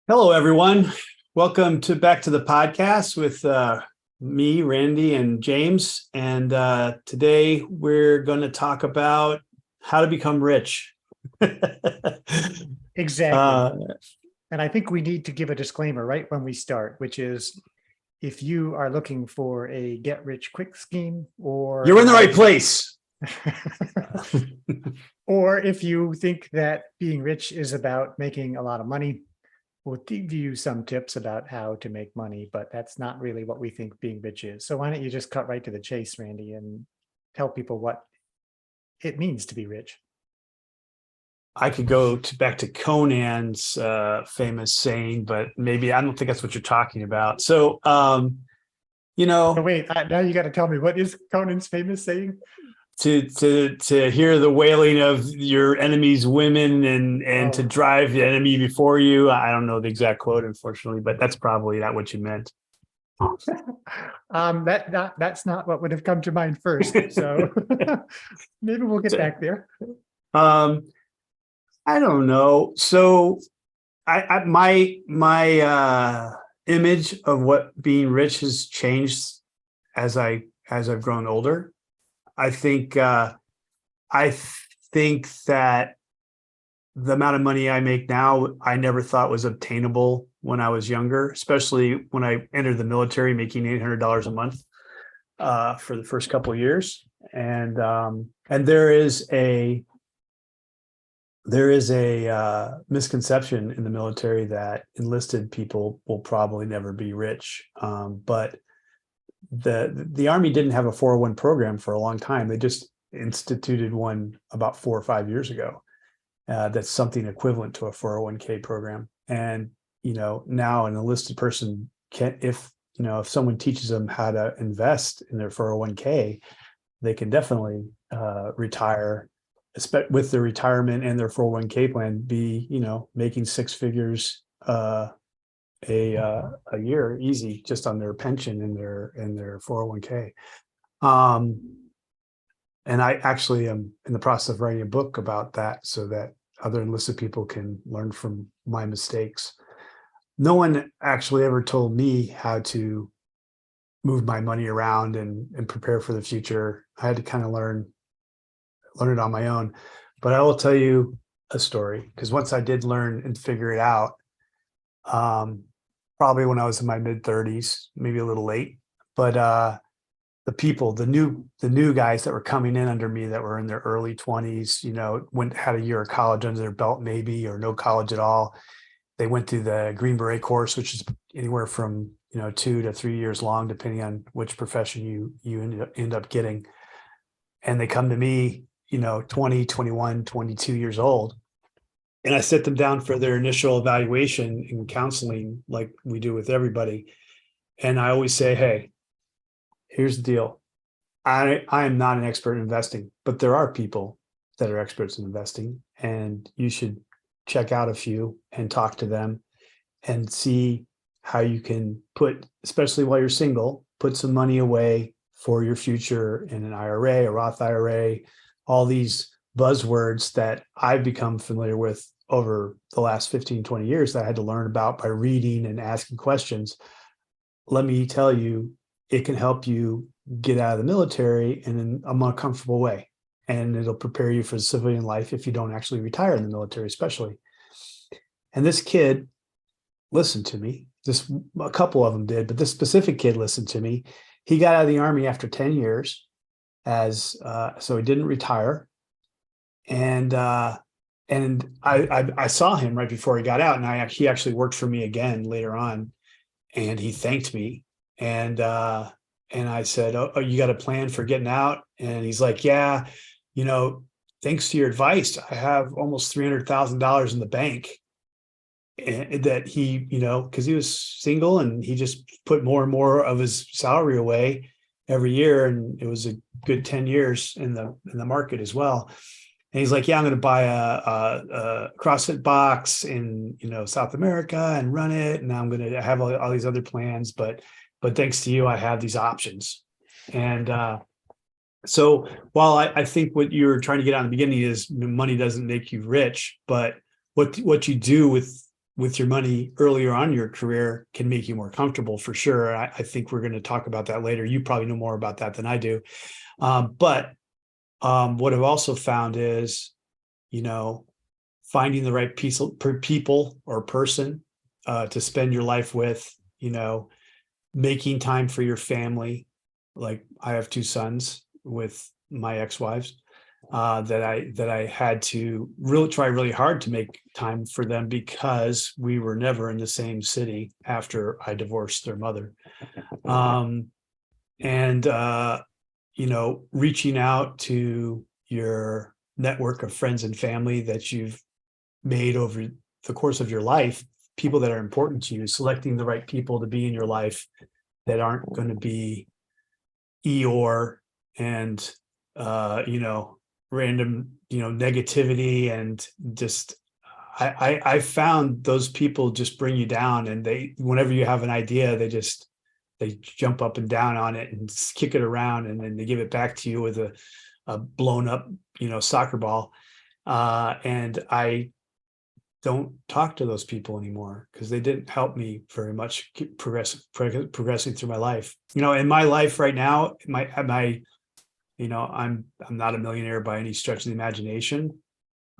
Hello, everyone. Welcome back to the podcast with me, Randy, and James. And today we're going to talk about how to become rich. Exactly. And I think we need to give a disclaimer right when we start, which is if you are looking for a get rich quick scheme or You're in the right place. or if you think that being rich is about making a lot of money, we'll give you some tips about how to make money, but that's not really what we think being rich is. So why don't you just cut right to the chase, Randy, and tell people what it means to be rich? I could go back to Conan's famous saying, but maybe I don't think that's what you're talking about. So, Oh, wait, now you got to tell me, what is Conan's famous saying? to hear the wailing of your enemy's women and to drive the enemy before you. I don't know the exact quote, unfortunately, but that's probably not what you meant. That's not what would have come to mind first. So maybe we'll get back there. I don't know. So my image of what being rich has changed as I've grown older. I think that the amount of money I make now, I never thought was obtainable when I was younger, especially when I entered the military, making $800 a month for the first couple of years. And there is a misconception in the military that enlisted people will probably never be rich. But the Army didn't have a 401 program for a long time. They just instituted one about 4 or 5 years ago. That's something equivalent to a 401k program. And, now an enlisted person can, if someone teaches them how to invest in their 401k, they can definitely retire with their retirement and their 401k plan, be, making six figures a year easy just on their pension and their 401k. And I actually am in the process of writing a book about that so that other enlisted people can learn from my mistakes. No one actually ever told me how to move my money around and prepare for the future. I had to kind of learn it on my own. But I will tell you a story, because once I did learn and figure it out, probably when I was in my mid 30s, maybe a little late, but the new guys that were coming in under me that were in their early 20s, had a year of college under their belt, maybe, or no college at all. They went through the Green Beret course, which is anywhere from 2 to 3 years long, depending on which profession you end up getting. And they come to me, 20, 21, 22 years old. And I sit them down for their initial evaluation and counseling, like we do with everybody. And I always say, hey, here's the deal. I am not an expert in investing, but there are people that are experts in investing, and you should check out a few and talk to them and see how you can especially while you're single, put some money away for your future in an IRA, a Roth IRA, all these buzzwords that I've become familiar with over the last 15, 20 years that I had to learn about by reading and asking questions. Let me tell you, it can help you get out of the military in a more comfortable way. And it'll prepare you for civilian life if you don't actually retire in the military, especially. And this kid listened to me. A couple of them did, but this specific kid listened to me. He got out of the Army after 10 years so he didn't retire. And I saw him right before he got out, and he actually worked for me again later on, and he thanked me. And I said, oh, you got a plan for getting out? And he's like, yeah, thanks to your advice, I have almost $300,000 in the bank. And that he, because he was single and he just put more and more of his salary away every year. And it was a good 10 years in the market as well. And he's like, yeah, I'm going to buy a CrossFit box in, South America and run it. And I'm going to have all these other plans, but thanks to you, I have these options. And so while I think what you're trying to get out in the beginning is money doesn't make you rich, but what you do with with your money earlier on in your career can make you more comfortable for sure. I think we're going to talk about that later. You probably know more about that than I do. But what I've also found is, finding the right people or person to spend your life with, making time for your family. Like I have 2 sons with my ex-wives that I had to really try really hard to make time for them because we were never in the same city after I divorced their mother. And reaching out to your network of friends and family that you've made over the course of your life, people that are important to you, selecting the right people to be in your life that aren't going to be Eeyore and random negativity, and just I found those people just bring you down, and whenever you have an idea, they jump up and down on it and kick it around, and then they give it back to you with a blown up soccer ball, and I don't talk to those people anymore because they didn't help me very much progressing through my life. In my life right now, I'm not a millionaire by any stretch of the imagination.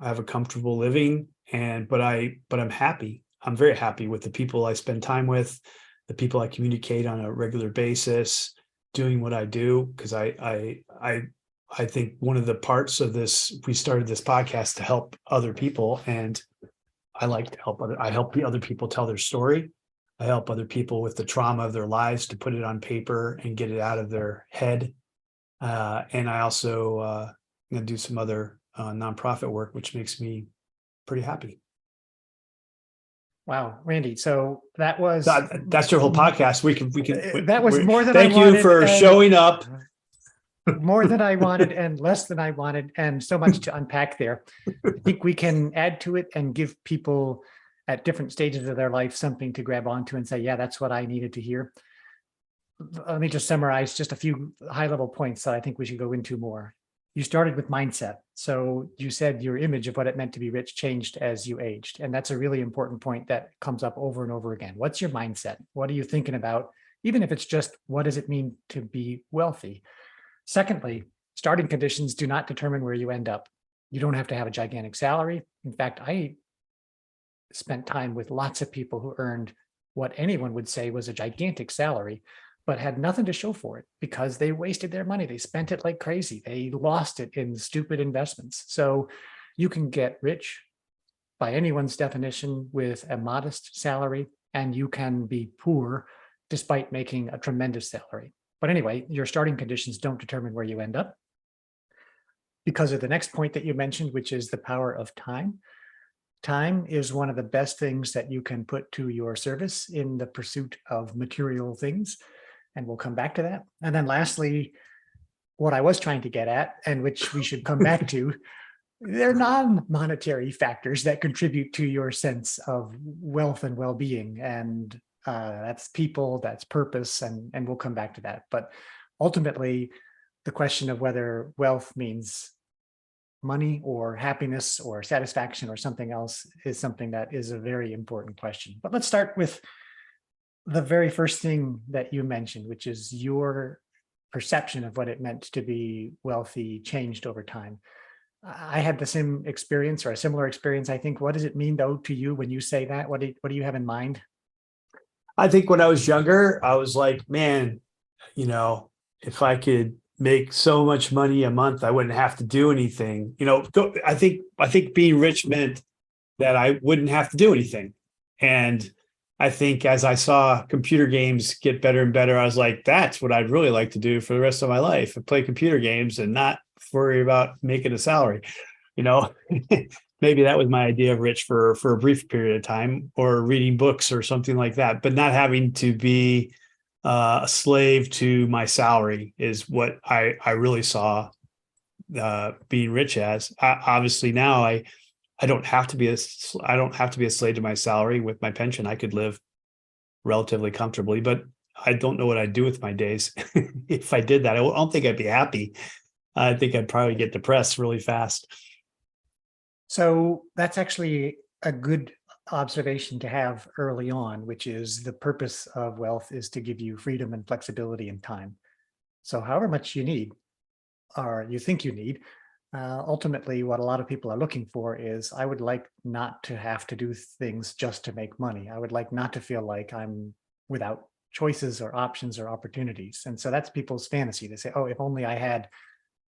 I have a comfortable living, but I'm happy. I'm very happy with the people I spend time with, the people I communicate on a regular basis, doing what I do, because I think one of the parts of this, we started this podcast to help other people, and I like to I help other people tell their story. I help other people with the trauma of their lives to put it on paper and get it out of their head. And I also do some other nonprofit work, which makes me pretty happy. Wow, Randy. So that's your whole podcast. That was more than thank I wanted. You for showing up. More than I wanted and less than I wanted, and so much to unpack there. I think we can add to it and give people at different stages of their life something to grab onto and say, yeah, that's what I needed to hear. Let me just summarize just a few high-level points that I think we should go into more. You started with mindset. So you said your image of what it meant to be rich changed as you aged. And that's a really important point that comes up over and over again. What's your mindset? What are you thinking about? Even if it's just, what does it mean to be wealthy? Secondly, starting conditions do not determine where you end up. You don't have to have a gigantic salary. In fact, I spent time with lots of people who earned what anyone would say was a gigantic salary, but had nothing to show for it because they wasted their money. They spent it like crazy. They lost it in stupid investments. So you can get rich by anyone's definition with a modest salary, and you can be poor despite making a tremendous salary. But anyway, your starting conditions don't determine where you end up. Because of the next point that you mentioned, which is the power of time. Time is one of the best things that you can put to your service in the pursuit of material things. And we'll come back to that. And then lastly, what I was trying to get at, and which we should come back to, they're non-monetary factors that contribute to your sense of wealth and well-being. And that's people, that's purpose, and we'll come back to that. But ultimately, the question of whether wealth means money or happiness or satisfaction or something else is something that is a very important question. But let's start with the very first thing that you mentioned, which is your perception of what it meant to be wealthy changed over time. I had the same experience or a similar experience, I think. What does it mean, though, to you when you say that? What do you have in mind? I think when I was younger, I was like, man, if I could make so much money a month, I wouldn't have to do anything. I think being rich meant that I wouldn't have to do anything. And I think as I saw computer games get better and better, I was like, that's what I'd really like to do for the rest of my life, and play computer games and not worry about making a salary. Maybe that was my idea of rich for a brief period of time, or reading books or something like that, but not having to be a slave to my salary is what I really saw being rich as. Obviously now I don't have to be a slave to my salary. With my pension, I could live relatively comfortably, but I don't know what I'd do with my days. If I did that, I don't think I'd be happy. I think I'd probably get depressed really fast. So that's actually a good observation to have early on, which is the purpose of wealth is to give you freedom and flexibility and time. So however much you need or you think you need, ultimately what a lot of people are looking for is, I would like not to have to do things just to make money. I would like not to feel like I'm without choices or options or opportunities. And so that's people's fantasy. They say, oh, if only I had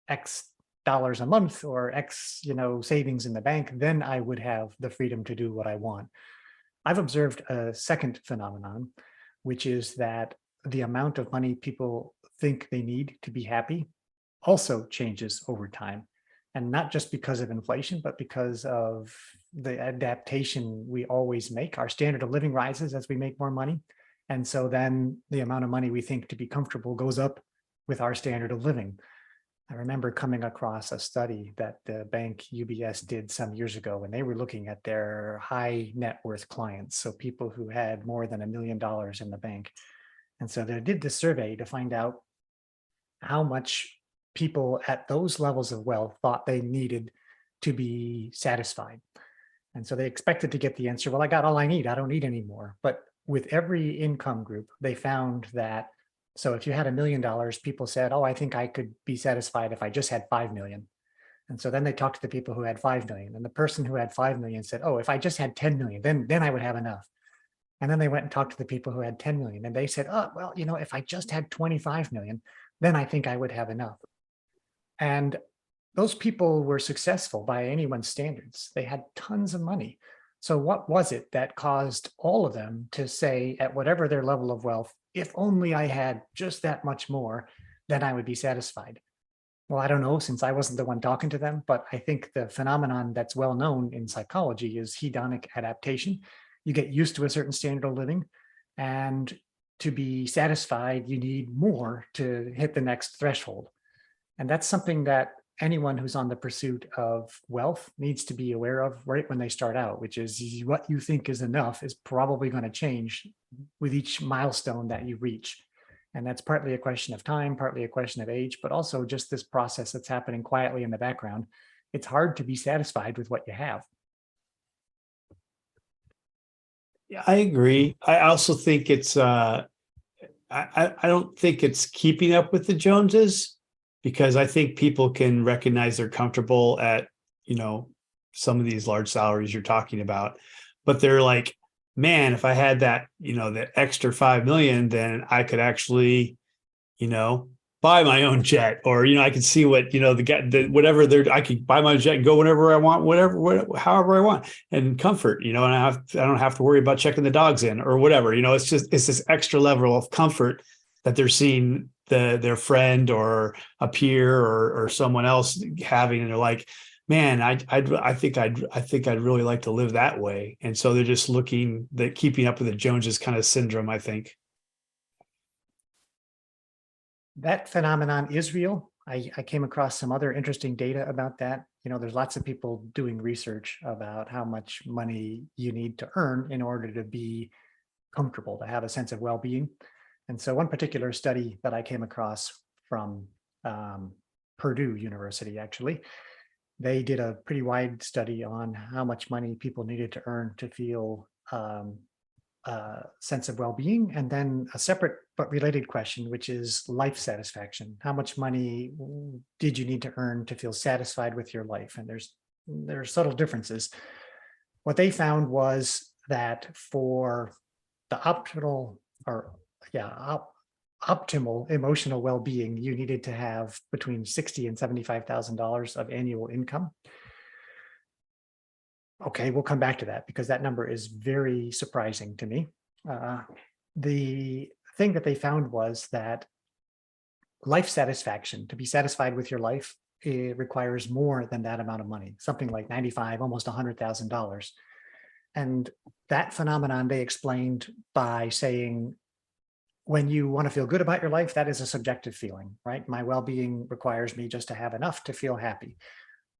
X dollars a month or X, savings in the bank, then I would have the freedom to do what I want. I've observed a second phenomenon, which is that the amount of money people think they need to be happy also changes over time. And not just because of inflation, but because of the adaptation we always make. Our standard of living rises as we make more money. And so then the amount of money we think to be comfortable goes up with our standard of living. I remember coming across a study that the bank UBS did some years ago, and they were looking at their high net worth clients. So people who had more than $1 million in the bank. And so they did this survey to find out how much people at those levels of wealth thought they needed to be satisfied. And so they expected to get the answer, well, I got all I need. I don't need any more. But with every income group, they found that, so if you had $1 million, people said, oh, I think I could be satisfied if I just had 5 million. And so then they talked to the people who had 5 million. And the person who had 5 million said, oh, if I just had 10 million, then I would have enough. And then they went and talked to the people who had 10 million. And they said, oh, well, if I just had 25 million, then I think I would have enough. And those people were successful by anyone's standards. They had tons of money. So what was it that caused all of them to say, at whatever their level of wealth, if only I had just that much more, then I would be satisfied? Well, I don't know, since I wasn't the one talking to them, but I think the phenomenon that's well known in psychology is hedonic adaptation. You get used to a certain standard of living, and to be satisfied, you need more to hit the next threshold. And that's something that anyone who's on the pursuit of wealth needs to be aware of right when they start out, which is what you think is enough is probably going to change with each milestone that you reach. And that's partly a question of time, partly a question of age, but also just this process that's happening quietly in the background. It's hard to be satisfied with what you have. Yeah, I agree. I also think it's I don't think it's keeping up with the Joneses, because I think people can recognize they're comfortable at, some of these large salaries you're talking about, but they're like, man, if I had that, the extra 5 million, then I could actually, buy my own jet, or, I could see what, whatever I could buy my jet and go whenever I want, however I want, and comfort, and I don't have to worry about checking the dogs in or whatever, it's this extra level of comfort that they're seeing their friend or a peer or someone else having, and they're like, man, I think I'd really like to live that way. And so they're just looking, that keeping up with the Joneses kind of syndrome, I think. That phenomenon is real. I came across some other interesting data about that. There's lots of people doing research about how much money you need to earn in order to be comfortable, to have a sense of well-being. And so one particular study that I came across from Purdue University, actually, they did a pretty wide study on how much money people needed to earn to feel sense of well-being, and then a separate but related question, which is life satisfaction. How much money did you need to earn to feel satisfied with your life? And there are subtle differences. What they found was that for the optimal emotional well-being, you needed to have between $60,000 and $75,000 of annual income. Okay, we'll come back to that because that number is very surprising to me. The thing that they found was that life satisfaction, to be satisfied with your life, it requires more than that amount of money, something like 95, almost $100,000. And that phenomenon they explained by saying, when you want to feel good about your life, that is a subjective feeling, right? My well-being requires me just to have enough to feel happy.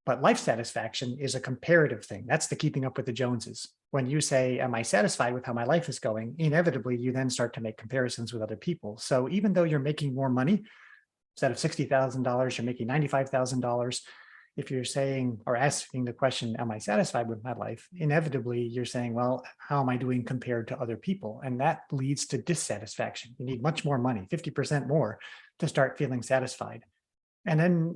But life satisfaction is a comparative thing. That's the keeping up with the Joneses. When you say, am I satisfied with how my life is going? Inevitably, you then start to make comparisons with other people. So even though you're making more money, instead of $60,000, you're making $95,000. if you're saying or asking the question, am I satisfied with my life? Inevitably, you're saying, well, how am I doing compared to other people? And that leads to dissatisfaction. You need much more money, 50% more, to start feeling satisfied. And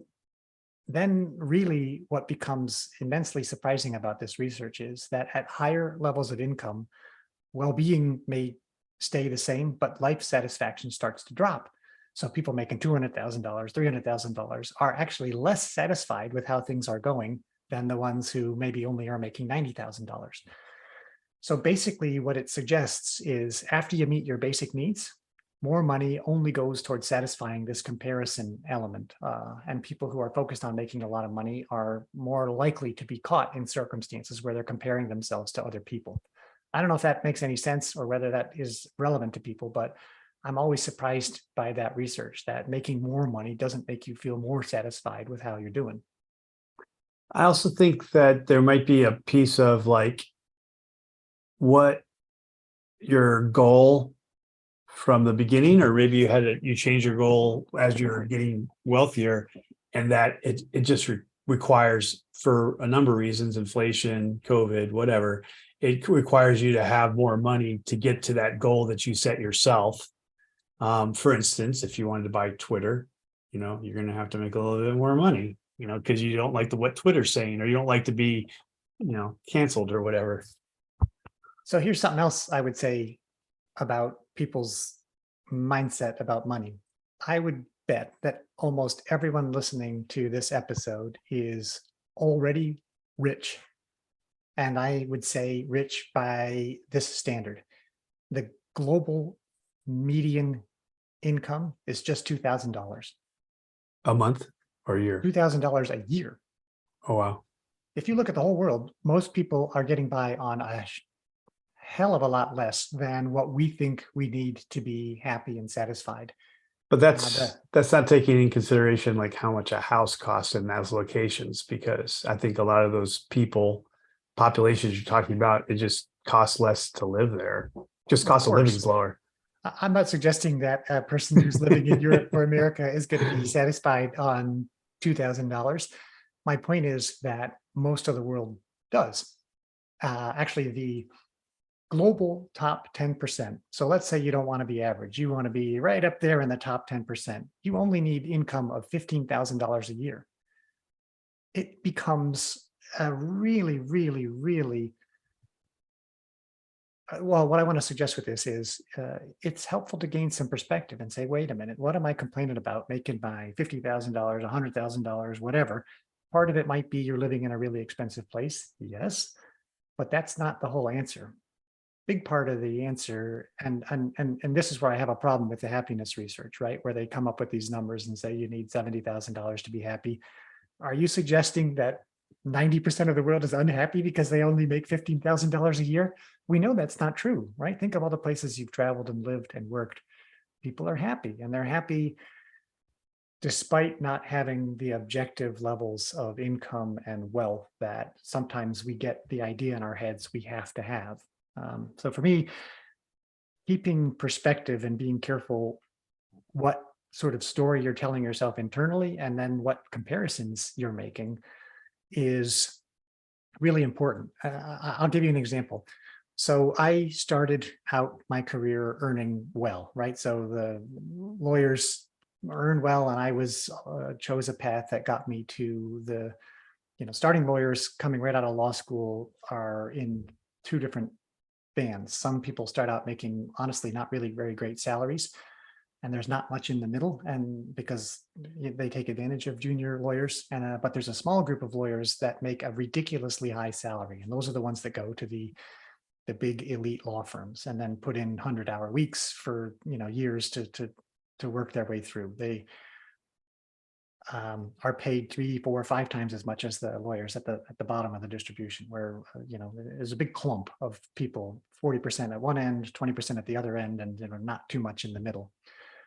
then really what becomes immensely surprising about this research is that at higher levels of income, well-being may stay the same, but life satisfaction starts to drop. So people making $200,000, $300,000 are actually less satisfied with how things are going than the ones who maybe only are making $90,000. So basically what it suggests is after you meet your basic needs, more money only goes towards satisfying this comparison element. And people who are focused on making a lot of money are more likely to be caught in circumstances where they're comparing themselves to other people. I don't know if that makes any sense or whether that is relevant to people, but I'm always surprised by that research that making more money doesn't make you feel more satisfied with how you're doing. I also think that there might be a piece of like what your goal from the beginning, or maybe you change your goal as you're getting wealthier, and that it just requires, for a number of reasons, inflation, COVID, whatever, it requires you to have more money to get to that goal that you set yourself. For instance, if you wanted to buy Twitter, you're going to have to make a little bit more money, because you don't like what Twitter's saying, or you don't like to be, canceled or whatever. So here's something else I would say about people's mindset about money. I would bet that almost everyone listening to this episode is already rich. And I would say rich by this standard. The global median income is just $2,000. A month or a year? $2,000 a year. Oh, wow. If you look at the whole world, most people are getting by on a hell of a lot less than what we think we need to be happy and satisfied. But that's not taking in consideration like how much a house costs in those locations, because I think a lot of those populations you're talking about, it just costs less to live there. Just cost of living is lower. I'm not suggesting that a person who's living in Europe or America is going to be satisfied on $2,000. My point is that most of the world does. Actually, the global top 10%. So let's say you don't want to be average. You want to be right up there in the top 10%. You only need income of $15,000 a year. It becomes a really, really, really, well, what I want to suggest with this is it's helpful to gain some perspective and say, wait a minute, what am I complaining about making my $50,000, $100,000, whatever? Part of it might be you're living in a really expensive place. Yes, but that's not the whole answer. Big part of the answer, and this is where I have a problem with the happiness research, right? Where they come up with these numbers and say you need $70,000 to be happy. Are you suggesting that 90% of the world is unhappy because they only make $15,000 a year? We know that's not true, right? Think of all the places you've traveled and lived and worked. People are happy, and they're happy despite not having the objective levels of income and wealth that sometimes we get the idea in our heads we have to have. So for me, keeping perspective and being careful what sort of story you're telling yourself internally and then what comparisons you're making is really important. I'll give you an example. So I started out my career earning well, right? So the lawyers earned well, and I chose a path that got me to the, starting lawyers coming right out of law school are in two different bands. Some people start out making, honestly, not really very great salaries, and there's not much in the middle, and because they take advantage of junior lawyers. And but there's a small group of lawyers that make a ridiculously high salary, and those are the ones that go to the big elite law firms and then put in 100-hour weeks for years to work their way through. They are paid 3, 4, 5 times as much as the lawyers at the bottom of the distribution, where there's a big clump of people, 40% at one end, 20% at the other end, and not too much in the middle.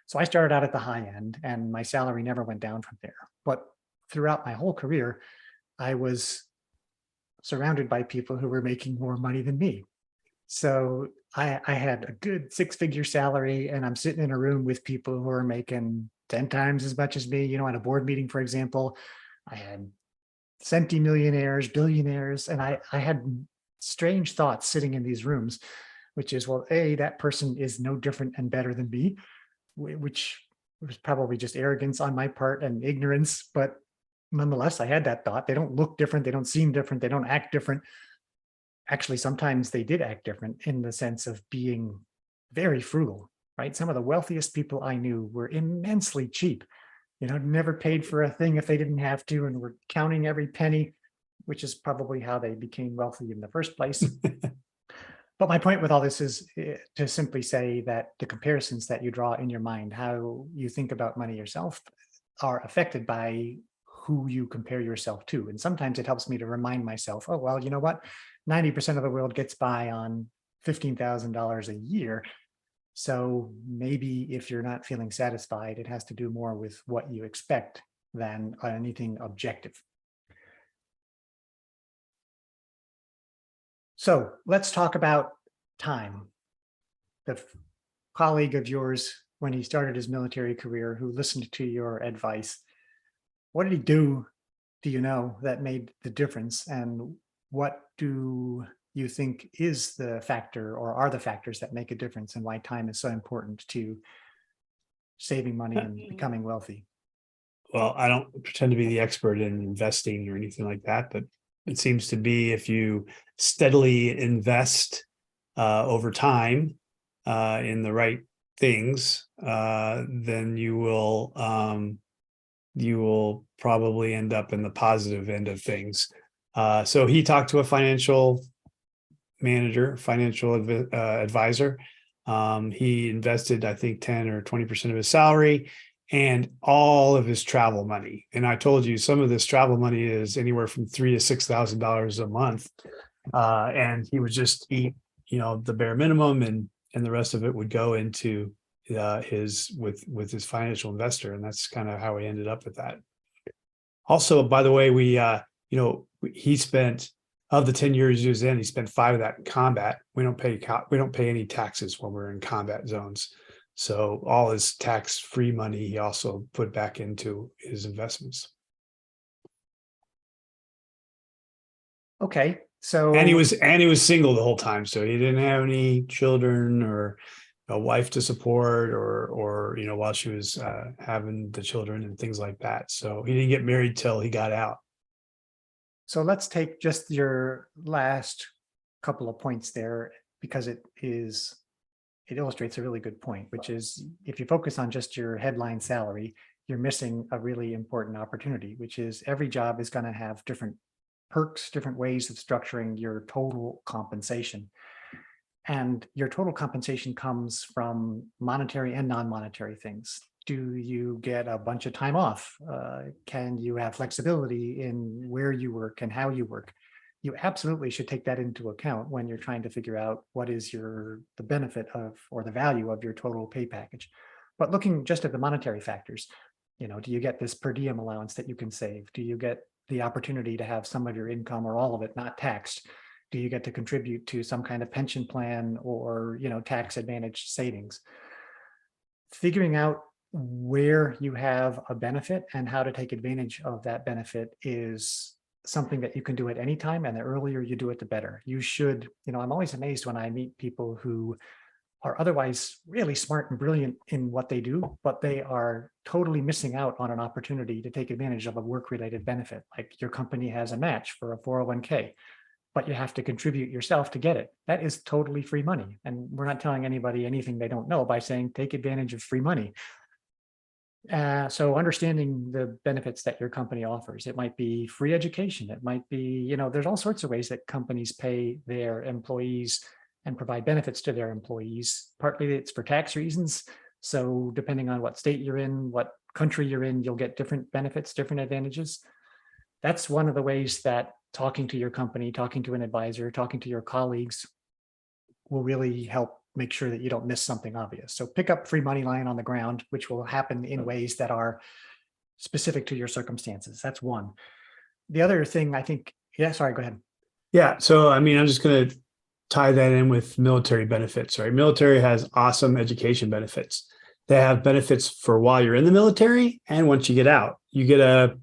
So I started out at the high end, and my salary never went down from there. But throughout my whole career, I was surrounded by people who were making more money than me. So I had a good 6-figure salary, and I'm sitting in a room with people who are making 10 times as much as me. At a board meeting, for example, I had centimillionaires, billionaires. And I had strange thoughts sitting in these rooms, which is, well, A, that person is no different and better than me, which was probably just arrogance on my part and ignorance. But nonetheless, I had that thought. They don't look different. They don't seem different. They don't act different. Actually, sometimes they did act different in the sense of being very frugal, right? Some of the wealthiest people I knew were immensely cheap, never paid for a thing if they didn't have to, and were counting every penny, which is probably how they became wealthy in the first place. But my point with all this is to simply say that the comparisons that you draw in your mind, how you think about money yourself, are affected by who you compare yourself to. And sometimes it helps me to remind myself, oh, well, you know what? 90% of the world gets by on $15,000 a year. So maybe if you're not feeling satisfied, it has to do more with what you expect than anything objective. So let's talk about time. The colleague of yours, when he started his military career, who listened to your advice, what did he do you know, that made the difference? And what do you think is the factor, or are the factors that make a difference, and why time is so important to saving money and becoming wealthy? Well, I don't pretend to be the expert in investing or anything like that, but it seems to be if you steadily invest over time in the right things, then you will probably end up in the positive end of things. So he talked to a financial manager, financial advisor. He invested, I think, 10 or 20% of his salary and all of his travel money. And I told you some of this travel money is anywhere from $3,000 to $6,000 a month. And he would just eat, the bare minimum, and the rest of it would go into with his financial investor. And that's kind of how he ended up with that. Also, by the way, he spent, of the 10 years he was in, he spent 5 of that in combat. We don't pay any taxes when we're in combat zones. So all his tax-free money he also put back into his investments. Okay, so and he was single the whole time, so he didn't have any children or a wife to support, or while she was having the children and things like that. So he didn't get married till he got out. So let's take just your last couple of points there, because it illustrates a really good point, which is if you focus on just your headline salary, you're missing a really important opportunity, which is every job is going to have different perks, different ways of structuring your total compensation. And your total compensation comes from monetary and non-monetary things. Do you get a bunch of time off? Can you have flexibility in where you work and how you work? You absolutely should take that into account when you're trying to figure out what is the benefit of, or the value of, your total pay package. But looking just at the monetary factors, do you get this per diem allowance that you can save? Do you get the opportunity to have some of your income or all of it not taxed? Do you get to contribute to some kind of pension plan or, tax advantaged savings? Figuring out where you have a benefit and how to take advantage of that benefit is something that you can do at any time. And the earlier you do it, the better. You should, I'm always amazed when I meet people who are otherwise really smart and brilliant in what they do, but they are totally missing out on an opportunity to take advantage of a work-related benefit. Like your company has a match for a 401k, but you have to contribute yourself to get it. That is totally free money. And we're not telling anybody anything they don't know by saying, take advantage of free money. So understanding the benefits that your company offers, it might be free education. It might be, there's all sorts of ways that companies pay their employees and provide benefits to their employees. Partly it's for tax reasons. So depending on what state you're in, what country you're in, you'll get different benefits, different advantages. That's one of the ways that talking to your company, talking to an advisor, talking to your colleagues will really help make sure that you don't miss something obvious. So pick up free money lying on the ground, which will happen in ways that are specific to your circumstances. That's one. The other thing I think, sorry, go ahead. Yeah. So, I'm just going to tie that in with military benefits, right? Military has awesome education benefits. They have benefits for while you're in the military and once you get out. You get a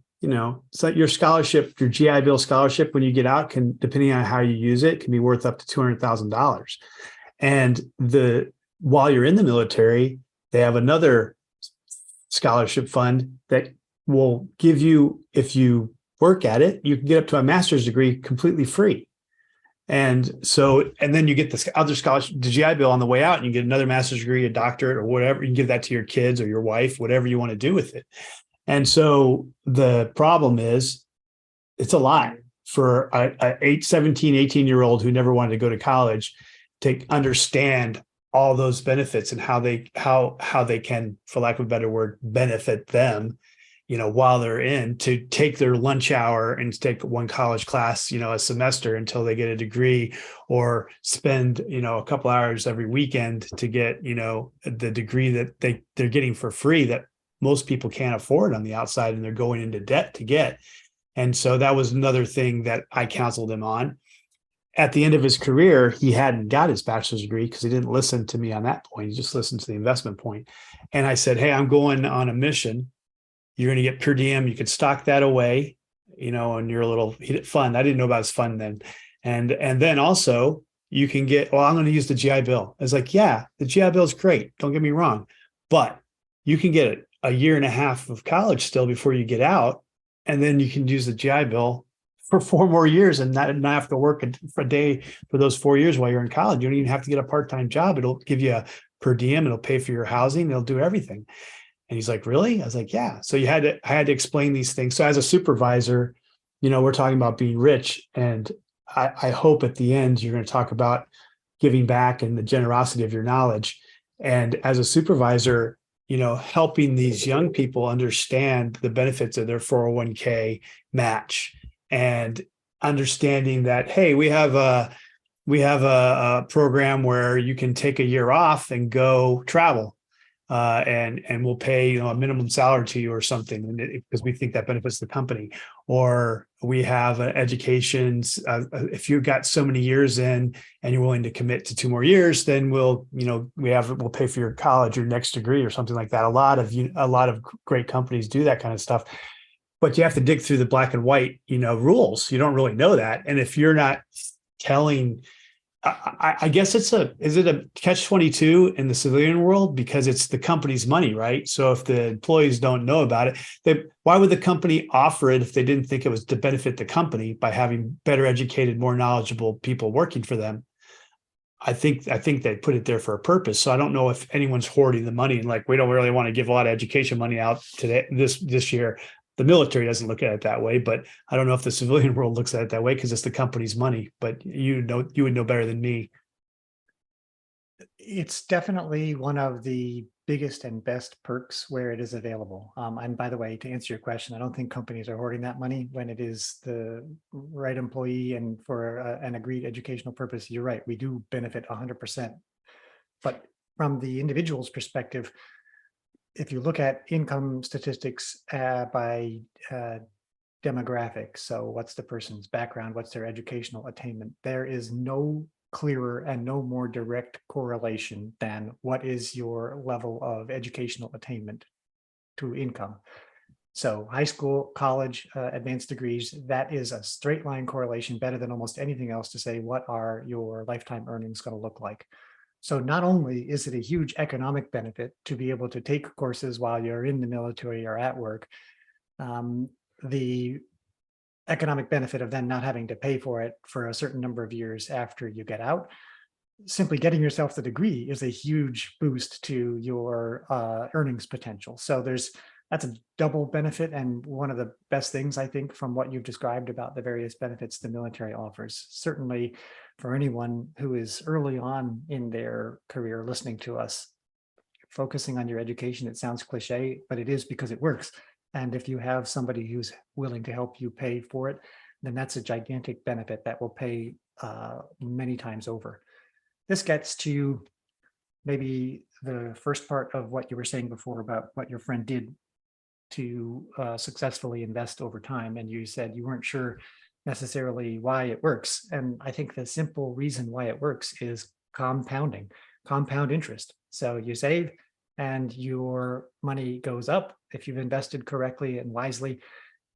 so your scholarship, your GI Bill scholarship, when you get out, can, depending on how you use it, can be worth up to $200,000. And while you're in the military, they have another scholarship fund that will give you, if you work at it, you can get up to a master's degree completely free. And then you get the other scholarship, the GI Bill on the way out, and you get another master's degree, a doctorate, or whatever. You can give that to your kids or your wife, whatever you want to do with it. And so the problem is, it's a lot for a 17, 18-year-old who never wanted to go to college to understand all those benefits and how they can, for lack of a better word, benefit them, while they're in, to take their lunch hour and take one college class, a semester until they get a degree, or spend, a couple hours every weekend to get, the degree that they're getting for free, that most people can't afford on the outside, and they're going into debt to get. And so that was another thing that I counseled him on. At the end of his career, he hadn't got his bachelor's degree because he didn't listen to me on that point. He just listened to the investment point. And I said, hey, I'm going on a mission. You're going to get per diem. You could stock that away, on your little fund. I didn't know about his fund then. And then also you can get, well, I'm going to use the GI Bill. I was like, yeah, the GI Bill is great. Don't get me wrong. But you can get a year and a half of college still before you get out. And then you can use the GI Bill for 4 more years and not have to work a day for those 4 years while you're in college. You don't even have to get a part-time job. It'll give you a per diem. It'll pay for your housing. It'll do everything. And he's like, really? I was like, yeah. So I had to explain these things. So as a supervisor, we're talking about being rich. And I hope at the end, you're going to talk about giving back and the generosity of your knowledge. And as a supervisor, helping these young people understand the benefits of their 401k match, and understanding that, hey, we have a program where you can take a year off and go travel. And we'll pay a minimum salary to you or something, because we think that benefits the company. Or we have educations. If you've got so many years in and you're willing to commit to 2 more years, then we'll pay for your college, your next degree, or something like that. A lot of great companies do that kind of stuff, but you have to dig through the black and white, rules. You don't really know that, and if you're not telling. I guess is it a catch-22 in the civilian world, because it's the company's money, right? So if the employees don't know about it, why would the company offer it if they didn't think it was to benefit the company by having better educated, more knowledgeable people working for them? I think they put it there for a purpose. So I don't know if anyone's hoarding the money and like, we don't really want to give a lot of education money out today, this year. The military doesn't look at it that way, but I don't know if the civilian world looks at it that way, because it's the company's money. But you would know better than me. It's definitely one of the biggest and best perks where it is available. And by the way, to answer your question, I don't think companies are hoarding that money when it is the right employee and for an agreed educational purpose. You're right, we do benefit 100%. But from the individual's perspective, if you look at income statistics by demographics, so what's the person's background, what's their educational attainment, there is no clearer and no more direct correlation than what is your level of educational attainment to income. So high school, college, advanced degrees, that is a straight line correlation, better than almost anything else, to say what are your lifetime earnings going to look like. So not only is it a huge economic benefit to be able to take courses while you're in the military or at work, the economic benefit of then not having to pay for it for a certain number of years after you get out, simply getting yourself the degree is a huge boost to your earnings potential. So that's a double benefit, and one of the best things, I think, from what you've described about the various benefits the military offers. Certainly for anyone who is early on in their career listening to us, focusing on your education, it sounds cliche, but it is, because it works. And if you have somebody who's willing to help you pay for it, then that's a gigantic benefit that will pay many times over. This gets to maybe the first part of what you were saying before about what your friend did to successfully invest over time. And you said you weren't sure necessarily why it works. And I think the simple reason why it works is compounding, compound interest. So you save and your money goes up if you've invested correctly and wisely.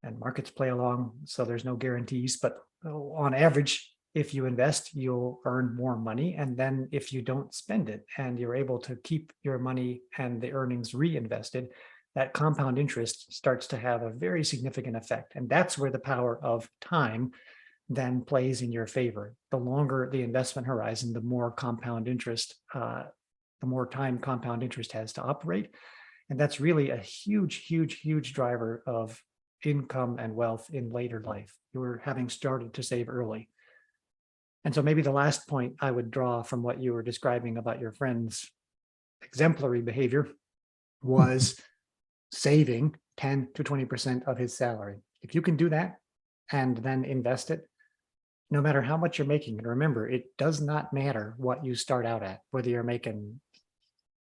and markets play along. So there's no guarantees, but on average, if you invest, you'll earn more money. And then if you don't spend it and you're able to keep your money and the earnings reinvested, that compound interest starts to have a very significant effect. And that's where the power of time then plays in your favor. The longer the investment horizon, the more compound interest, the more time compound interest has to operate. And that's really a huge driver of income and wealth in later life. You're having started to save early. And so maybe the last point I would draw from what you were describing about your friend's exemplary behavior was saving 10 to 20% of his salary. If you can do that and then invest it, no matter how much you're making, and remember, it does not matter what you start out at, whether you're making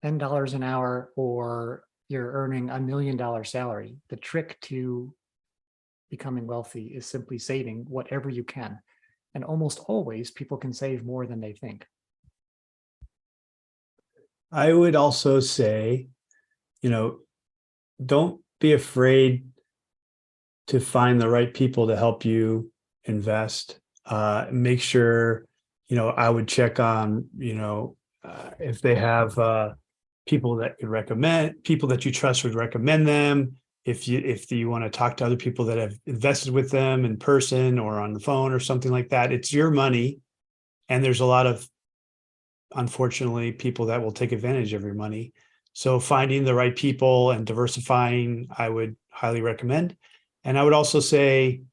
$10 an hour or you're earning $1 million salary. The trick to becoming wealthy is simply saving whatever you can. And almost always people can save more than they think. I would also say, don't be afraid to find the right people to help you invest. Make sure, I would check on, if they have people that you recommend, people that you trust would recommend them. If you want to talk to other people that have invested with them in person or on the phone or something like that, it's your money. And there's a lot of, unfortunately, people that will take advantage of your money. So finding the right people and diversifying, I would highly recommend. And I would also say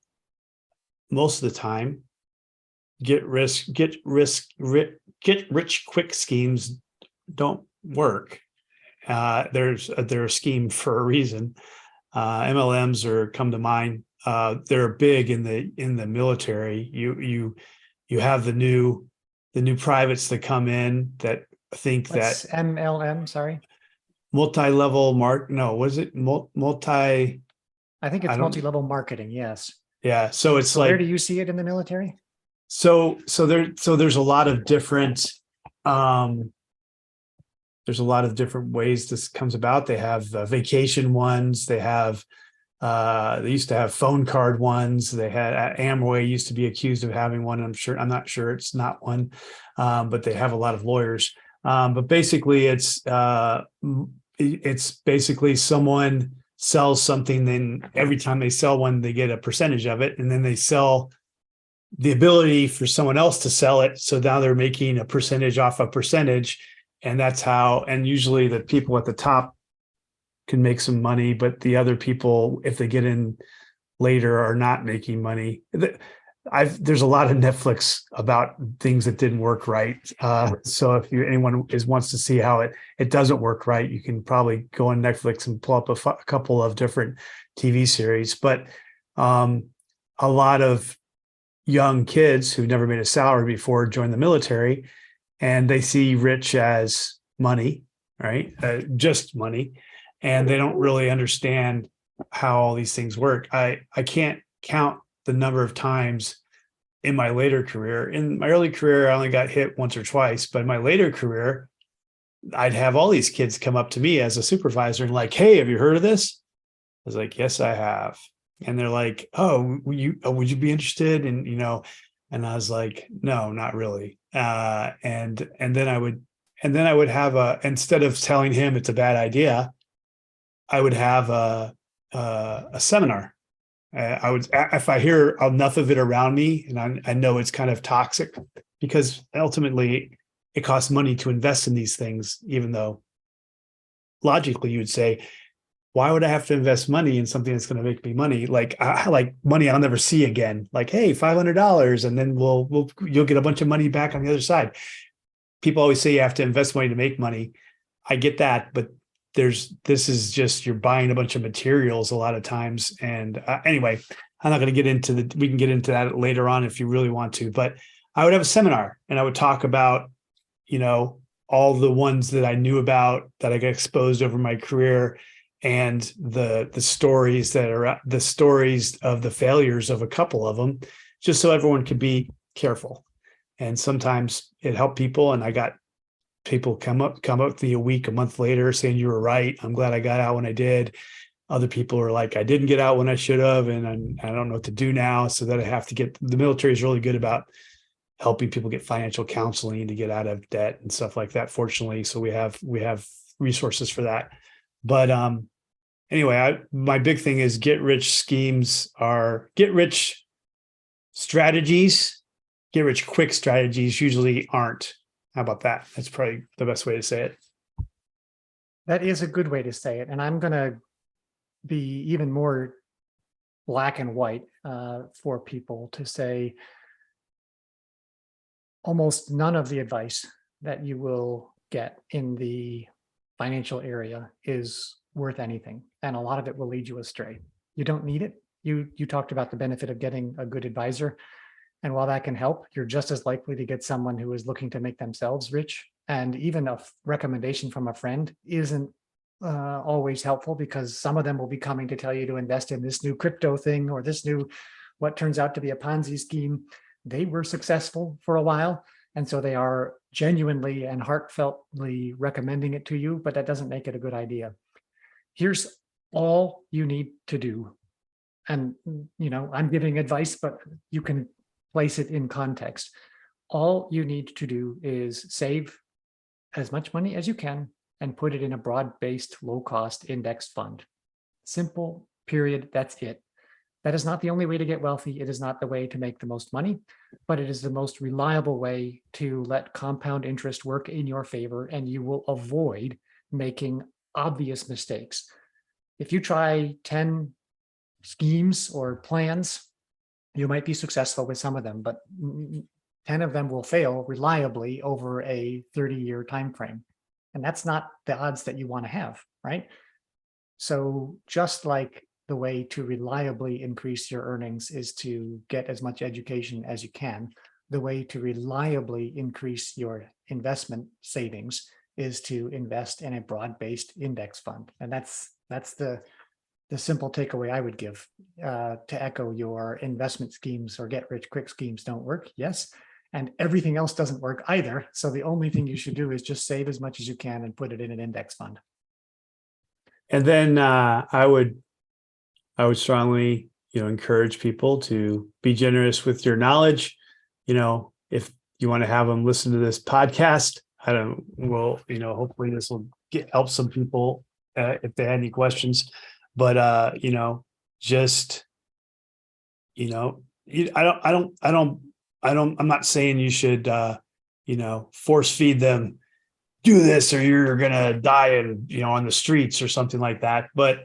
most of the time, get rich quick schemes don't work. They're a scheme for a reason. MLMs come to mind. They're big in the military. You have the new privates that come in that think What's that MLM? Sorry. multi-level was it multi? I think I it's don't. multi-level marketing. Yes. Yeah. So it's So like, where do you see it in the military? so there's a lot of different, there's a lot of different ways this comes about. They have vacation ones. They used to have phone card ones. They had Amway used to be accused of having one. I'm not sure it's not one, but they have a lot of lawyers. But basically it's basically someone sells something, then every time they sell one, they get a percentage of it. And then they sell the ability for someone else to sell it. So now they're making a percentage off a percentage. And that's how, and usually the people at the top can make some money, but the other people, if they get in later, are not making money. There's a lot of Netflix about things that didn't work right. So if anyone wants to see how it doesn't work right, you can probably go on Netflix and pull up a couple of different TV series. But a lot of young kids who never made a salary before join the military, and they see rich as money, right? Just money. And they don't really understand how all these things work. I can't count the number of times in my later career. In my early career, I only got hit once or twice, but in my later career, I'd have all these kids come up to me as a supervisor and like, "Hey, have you heard of this?" I was like, "Yes, I have." And they're like, "Oh, would you be interested?" And and I was like, "No, not really." And then I would have instead of telling him it's a bad idea, I would have a seminar. I would, if I hear enough of it around me, and I know it's kind of toxic, because ultimately it costs money to invest in these things, even though logically you would say, why would I have to invest money in something that's going to make me money? Like money I'll never see again. Like, hey, $500, and then you'll get a bunch of money back on the other side. People always say you have to invest money to make money. I get that, but this is just, you're buying a bunch of materials a lot of times. And anyway, I'm not going to get into we can get into that later on if you really want to, but I would have a seminar and I would talk about, all the ones that I knew about that I got exposed over my career, and the stories the stories of the failures of a couple of them, just so everyone could be careful. And sometimes it helped people. And I got people come up to me a month later saying, "You were right. I'm glad I got out when I did." Other people are like, I didn't get out when I should have, and I don't know what to do now. So that I have to get, the military is really good about helping people get financial counseling to get out of debt and stuff like that, fortunately. So we have resources for that. But anyway, my big thing is get rich strategies, get rich quick strategies usually aren't. How about that? That's probably the best way to say it. That is a good way to say it. And I'm going to be even more black and white for people to say almost none of the advice that you will get in the financial area is worth anything. And a lot of it will lead you astray. You don't need it. You talked about the benefit of getting a good advisor. And while that can help, you're just as likely to get someone who is looking to make themselves rich. And even a recommendation from a friend isn't always helpful, because some of them will be coming to tell you to invest in this new crypto thing or this new, what turns out to be a Ponzi scheme. They were successful for a while, and so they are genuinely and heartfeltly recommending it to you, but that doesn't make it a good idea. Here's all you need to do. And, I'm giving advice, but you can place it in context. All you need to do is save as much money as you can and put it in a broad-based, low-cost index fund. Simple, period. That's it. That is not the only way to get wealthy. It is not the way to make the most money, but it is the most reliable way to let compound interest work in your favor, and you will avoid making obvious mistakes. If you try 10 schemes or plans, you might be successful with some of them, but 10 of them will fail reliably over a 30-year time frame. And that's not the odds that you want to have, right? So just like the way to reliably increase your earnings is to get as much education as you can, the way to reliably increase your investment savings is to invest in a broad-based index fund. And that's the simple takeaway I would give to echo your investment schemes or get rich quick schemes don't work. Yes. And everything else doesn't work either. So the only thing you should do is just save as much as you can and put it in an index fund. And then I would strongly, encourage people to be generous with your knowledge. If you want to have them listen to this podcast, hopefully this will help some people if they had any questions. But I'm not saying you should force feed them, do this or you're gonna die on the streets or something like that. But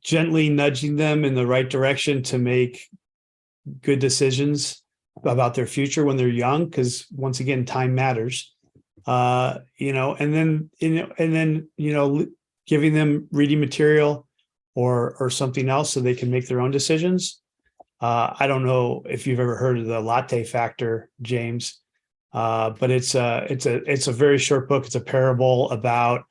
gently nudging them in the right direction to make good decisions about their future when they're young, because once again, time matters. And then giving them reading material or something else so they can make their own decisions. I don't know if you've ever heard of the Latte factor, James, but it's a very short book. It's a parable about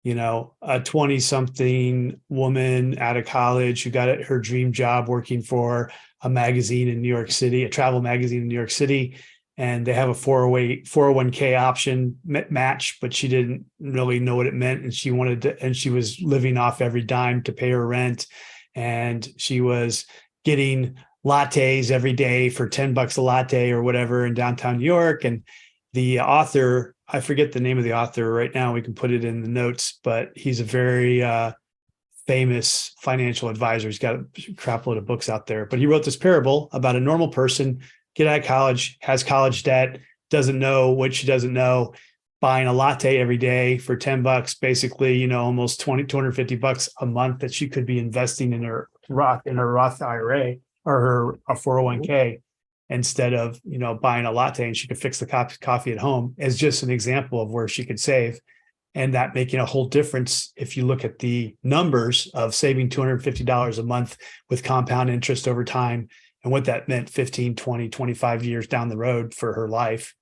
a 20-something woman out of college who got her dream job working for a magazine in New York City, a travel magazine in New York City. And they have a 401k option match, but she didn't really know what it meant. And she was living off every dime to pay her rent. And she was getting lattes every day for $10 a latte or whatever in downtown New York. And the author, I forget the name of the author right now, we can put it in the notes, but he's a very famous financial advisor. He's got a crap load of books out there, but he wrote this parable about a normal person, get out of college, has college debt, doesn't know what she doesn't know, buying a latte every day for $10, basically, almost $250 a month that she could be investing in her Roth IRA or her 401k instead of, buying a latte, and she could fix the coffee at home, as just an example of where she could save. And that making a whole difference if you look at the numbers of saving $250 a month with compound interest over time and what that meant 15, 20, 25 years down the road for her life.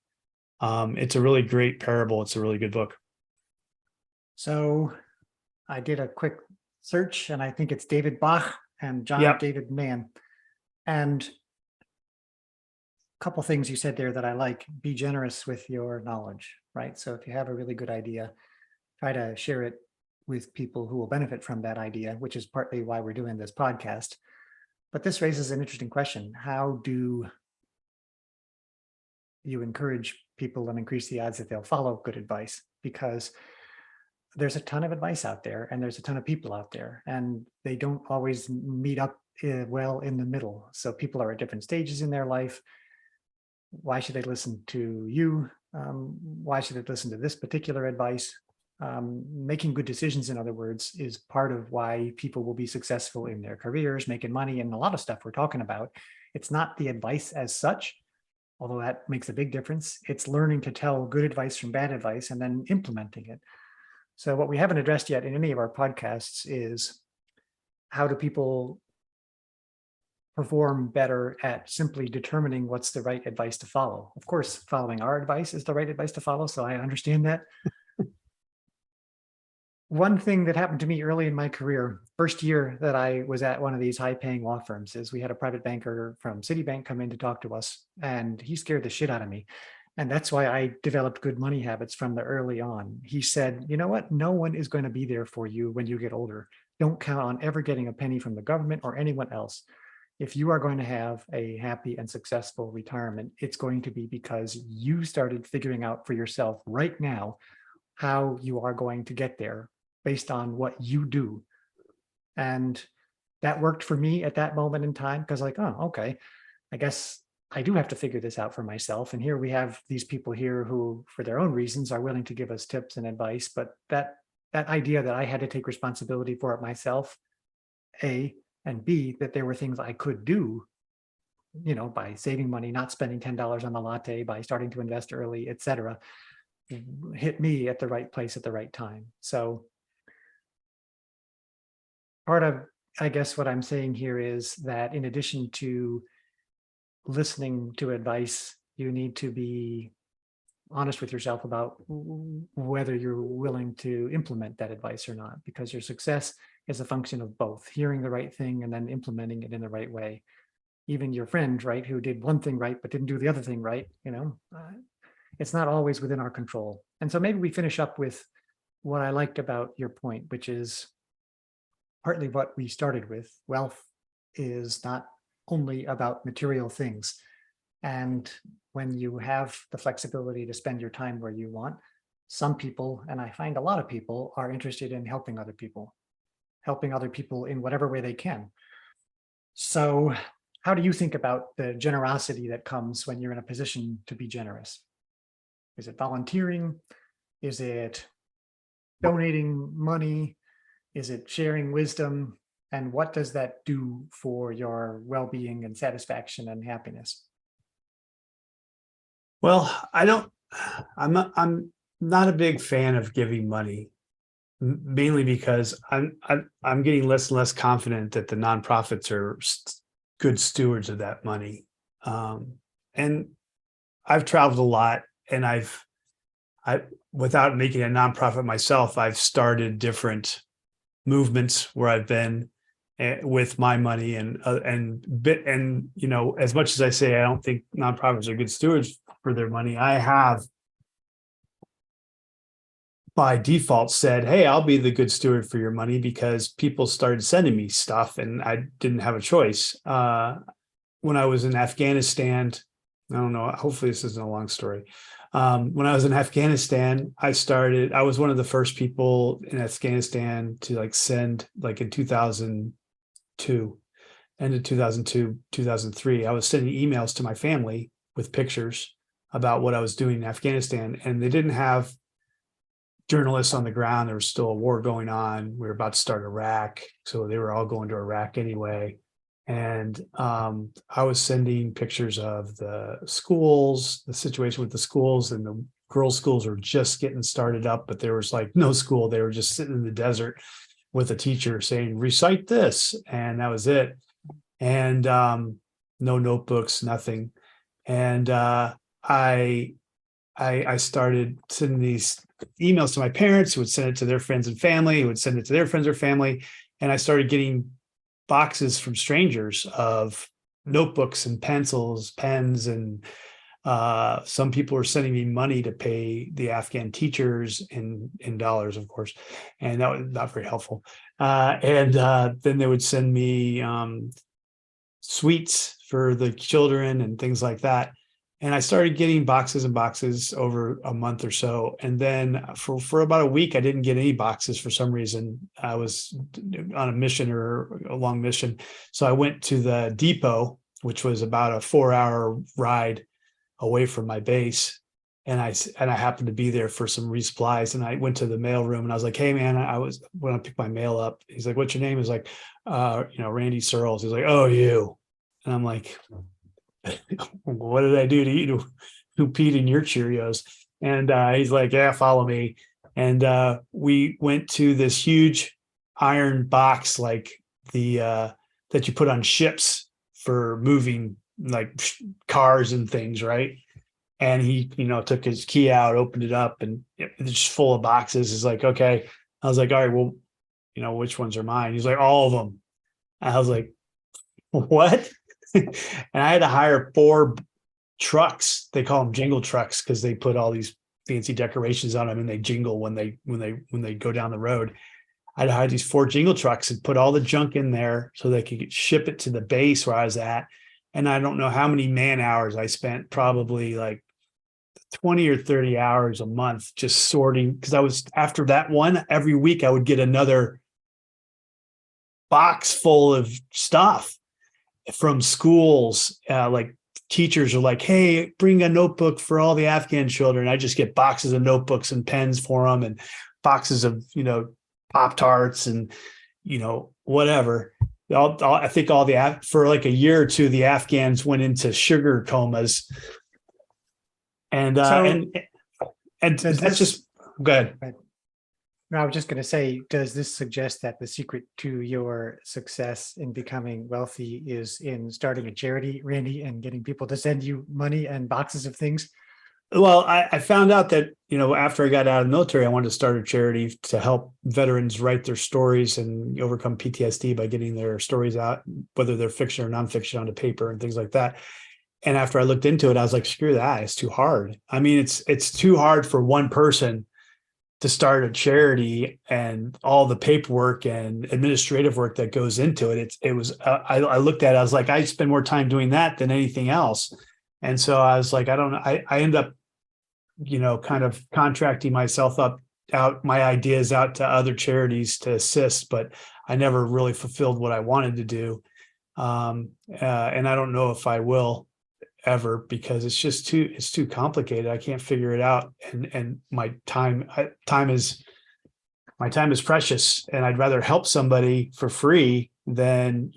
It's a really great parable. It's a really good book. So I did a quick search, and I think it's David Bach and John David Mann. And a couple things you said there that I like: be generous with your knowledge, right? So if you have a really good idea, try to share it with people who will benefit from that idea, which is partly why we're doing this podcast. But this raises an interesting question. How do you encourage people and increase the odds that they'll follow good advice? Because there's a ton of advice out there and there's a ton of people out there, and they don't always meet up well in the middle. So people are at different stages in their life. Why should they listen to you? Why should they listen to this particular advice? Making good decisions, in other words, is part of why people will be successful in their careers, making money, and a lot of stuff we're talking about. It's not the advice as such, although that makes a big difference. It's learning to tell good advice from bad advice and then implementing it. So what we haven't addressed yet in any of our podcasts is, how do people perform better at simply determining what's the right advice to follow? Of course, following our advice is the right advice to follow, so I understand that. One thing that happened to me early in my career, first year that I was at one of these high-paying law firms, is we had a private banker from Citibank come in to talk to us, and he scared the shit out of me. And that's why I developed good money habits from the early on. He said, you know what? No one is going to be there for you when you get older. Don't count on ever getting a penny from the government or anyone else. If you are going to have a happy and successful retirement, it's going to be because you started figuring out for yourself right now how you are going to get there based on what you do. And that worked for me at that moment in time, because like, oh, okay, I guess I do have to figure this out for myself. And here we have these people here who, for their own reasons, are willing to give us tips and advice. But that idea that I had to take responsibility for it myself, A, and B, that there were things I could do, by saving money, not spending $10 on the latte, by starting to invest early, et cetera, hit me at the right place at the right time. So part of, I guess, what I'm saying here is that in addition to listening to advice, you need to be honest with yourself about whether you're willing to implement that advice or not, because your success is a function of both hearing the right thing and then implementing it in the right way. Even your friend, right, who did one thing right but didn't do the other thing right, it's not always within our control. And so maybe we finish up with what I liked about your point, which is partly what we started with. Wealth is not only about material things. And when you have the flexibility to spend your time where you want, some people, and I find a lot of people, are interested in helping other people in whatever way they can. So how do you think about the generosity that comes when you're in a position to be generous? Is it volunteering? Is it donating money? Is it sharing wisdom? And what does that do for your well-being and satisfaction and happiness? Well, I'm not a big fan of giving money, mainly because I'm getting less and less confident that the nonprofits are good stewards of that money. And I've traveled a lot, and I without making a nonprofit myself, I've started different movements where I've been with my money, and as much as I say I don't think nonprofits are good stewards for their money, I have by default said, hey, I'll be the good steward for your money, because people started sending me stuff and I didn't have a choice. When I was in Afghanistan, I don't know, hopefully this isn't a long story. When I was in Afghanistan, I was one of the first people in Afghanistan to send, in 2002, end of 2002, 2003, I was sending emails to my family with pictures about what I was doing in Afghanistan. And they didn't have journalists on the ground. There was still a war going on. We were about to start Iraq. So they were all going to Iraq anyway. And I was sending pictures of the schools, the situation with the schools, and the girls' schools were just getting started up, but there was no school. They were just sitting in the desert with a teacher saying, recite this. And that was it. And no notebooks, nothing. And I started sending these emails to my parents, who would send it to their friends and family, who would send it to their friends or family. And I started getting boxes from strangers of notebooks and pencils, pens, and Some people were sending me money to pay the Afghan teachers in dollars, of course, and that was not very helpful. Then they would send me sweets for the children and things like that. And I started getting boxes and boxes over a month or so. And then for about a week, I didn't get any boxes for some reason. I was on a mission or a long mission. So I went to the depot, which was about a 4-hour ride away from my base. And I happened to be there for some resupplies. And I went to the mail room and I was like, hey man, I was when I picked my mail up. He's like, what's your name? He's like, Randy Searles. He's like, oh, you. And I'm like, what did I do to you who peed in your Cheerios? And he's like, yeah, follow me. And we went to this huge iron box, like the that you put on ships for moving like cars and things, right? And he, took his key out, opened it up, and it's just full of boxes. He's like, okay. I was like, all right, well, which ones are mine? He's like, all of them. I was like, what? And I had to hire 4 trucks. They call them jingle trucks because they put all these fancy decorations on them and they jingle when they go down the road. I had to hire these 4 jingle trucks and put all the junk in there so they could ship it to the base where I was at. And I don't know how many man hours I spent, probably like 20 or 30 hours a month just sorting, because I was, after that one, every week I would get another box full of stuff from schools. Like teachers are like, hey, bring a notebook for all the Afghan children. I just get boxes of notebooks and pens for them, and boxes of, Pop-Tarts and, whatever. I think for like a year or two, the Afghans went into sugar comas. And that's just, go ahead. No, I was just going to say, does this suggest that the secret to your success in becoming wealthy is in starting a charity, Randy, and getting people to send you money and boxes of things? Well, I found out that, after I got out of the military, I wanted to start a charity to help veterans write their stories and overcome PTSD by getting their stories out, whether they're fiction or nonfiction, onto paper and things like that. And after I looked into it, I was like, screw that. It's too hard. I mean, it's too hard for one person to start a charity and all the paperwork and administrative work that goes into it. I looked at it, I was like, I spend more time doing that than anything else. And so I was like, I don't know. I end up, kind of contracting myself out my ideas out to other charities to assist, but I never really fulfilled what I wanted to do. And I don't know if I will ever, because it's too complicated. I can't figure it out. And my time is precious, and I'd rather help somebody for free than,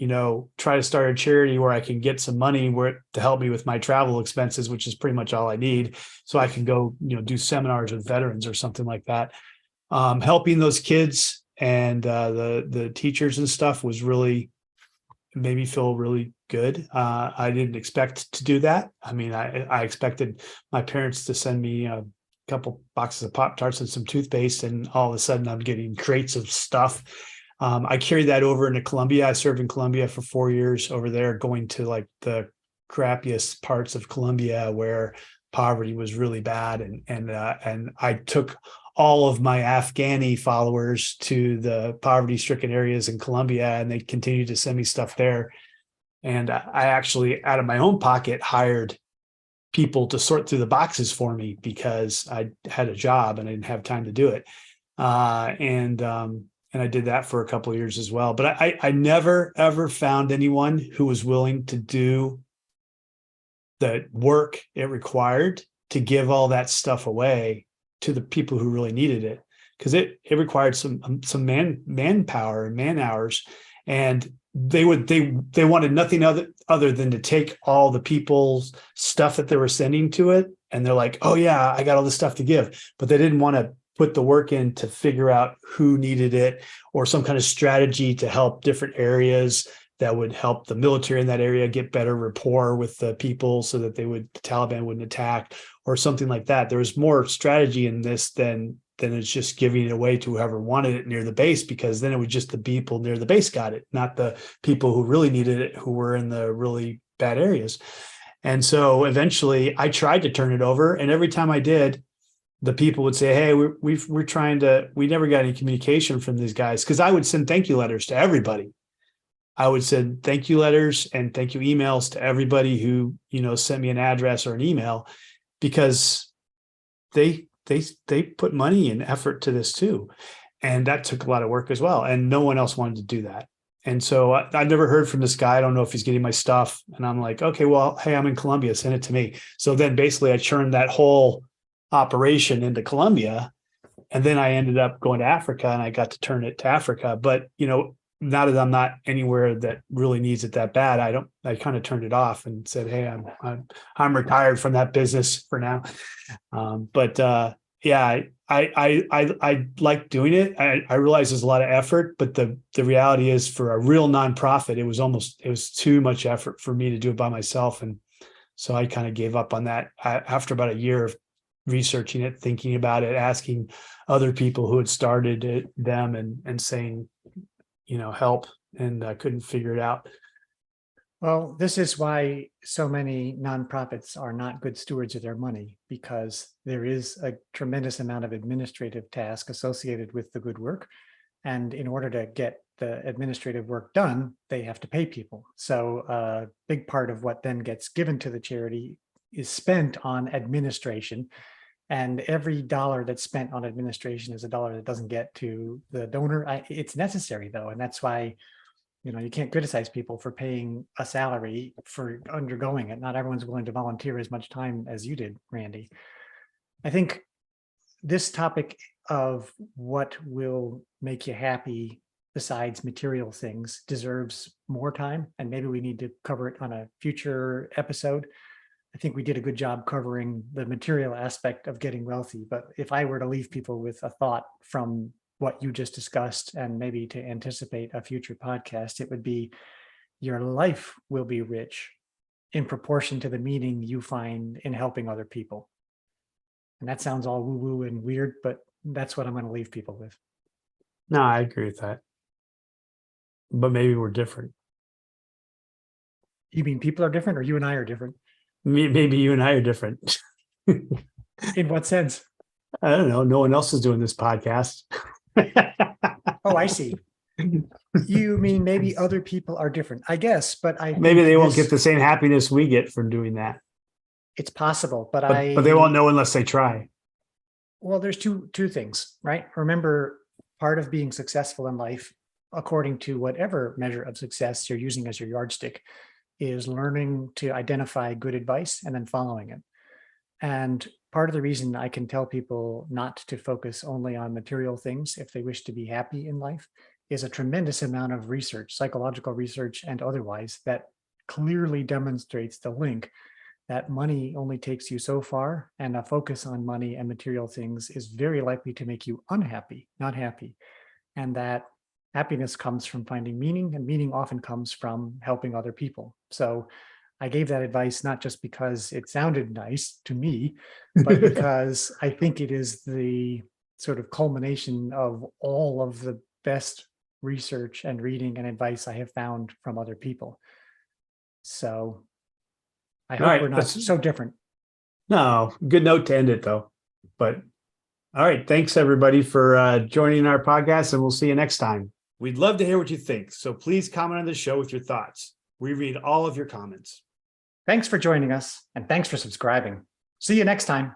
try to start a charity where I can get some money to help me with my travel expenses, which is pretty much all I need. So I can go, do seminars with veterans or something like that. Helping those kids and the teachers and stuff was really, made me feel really good. I didn't expect to do that. I mean, I expected my parents to send me a couple boxes of Pop-Tarts and some toothpaste, and all of a sudden I'm getting crates of stuff. I carried that over into Colombia. I served in Colombia for 4 years over there, going to like the crappiest parts of Colombia where poverty was really bad. And I took all of my Afghani followers to the poverty-stricken areas in Colombia, and they continued to send me stuff there. And I actually, out of my own pocket, hired people to sort through the boxes for me because I had a job and I didn't have time to do it. And I did that for a couple of years as well. But I never, ever found anyone who was willing to do the work it required to give all that stuff away to the people who really needed it, because it required some manpower and man hours, and they wanted nothing other than to take all the people's stuff that they were sending to it, and they're like, oh yeah, I got all this stuff to give, but they didn't want to put the work in to figure out who needed it, or some kind of strategy to help different areas that would help the military in that area get better rapport with the people so that the Taliban wouldn't attack, or something like that. There was more strategy in this than it's just giving it away to whoever wanted it near the base, because then it was just the people near the base got it, not the people who really needed it, who were in the really bad areas. And so eventually I tried to turn it over. And every time I did, the people would say, hey, we're trying to, we never got any communication from these guys. Cause I would send thank you letters to everybody. I would send thank you letters and thank you emails to everybody who, sent me an address or an email, because they put money and effort to this too. And that took a lot of work as well. And no one else wanted to do that. And so I never heard from this guy. I don't know if he's getting my stuff. And I'm like, okay, well, hey, I'm in Colombia, send it to me. So then basically I churned that whole operation into Colombia. And then I ended up going to Africa and I got to turn it to Africa. But, now that I'm not anywhere that really needs it that bad, I kind of turned it off and said, hey, I'm retired from that business for now. Yeah, I like doing it. I realize there's a lot of effort, but the reality is, for a real nonprofit, it was too much effort for me to do it by myself. And so I kind of gave up on that after about a year of researching it, thinking about it, asking other people who had started it, them, and saying, help, and I couldn't figure it out. Well, this is why so many nonprofits are not good stewards of their money, because there is a tremendous amount of administrative task associated with the good work. And in order to get the administrative work done, they have to pay people. So a big part of what then gets given to the charity is spent on administration. And every dollar that's spent on administration is a dollar that doesn't get to the donor. It's necessary, though. And that's why, you can't criticize people for paying a salary for undergoing it. Not everyone's willing to volunteer as much time as you did, Randy. I think this topic of what will make you happy besides material things deserves more time. And maybe we need to cover it on a future episode. I think we did a good job covering the material aspect of getting wealthy. But if I were to leave people with a thought from what you just discussed, and maybe to anticipate a future podcast, it would be, your life will be rich in proportion to the meaning you find in helping other people. And that sounds all woo-woo and weird, but that's what I'm going to leave people with. No, I agree with that. But maybe we're different. You mean people are different, or you and I are different? Maybe you and I are different. In what sense? I don't know. No one else is doing this podcast. Oh, I see. You mean maybe other people are different, I guess, but maybe they won't get the same happiness we get from doing that. It's possible, but they won't know unless they try. Well, there's two things, right? Remember, part of being successful in life, according to whatever measure of success you're using as your yardstick, is learning to identify good advice and then following it. And part of the reason I can tell people not to focus only on material things if they wish to be happy in life is a tremendous amount of research, psychological research and otherwise, that clearly demonstrates the link that money only takes you so far, and a focus on money and material things is very likely to make you unhappy, not happy. And that happiness comes from finding meaning, and meaning often comes from helping other people. So I gave that advice not just because it sounded nice to me, but because I think it is the sort of culmination of all of the best research and reading and advice I have found from other people. So I hope we're not so different. No, good note to end it, though. But all right, thanks everybody for joining our podcast, and we'll see you next time. We'd love to hear what you think, so please comment on the show with your thoughts. We read all of your comments. Thanks for joining us, and thanks for subscribing. See you next time.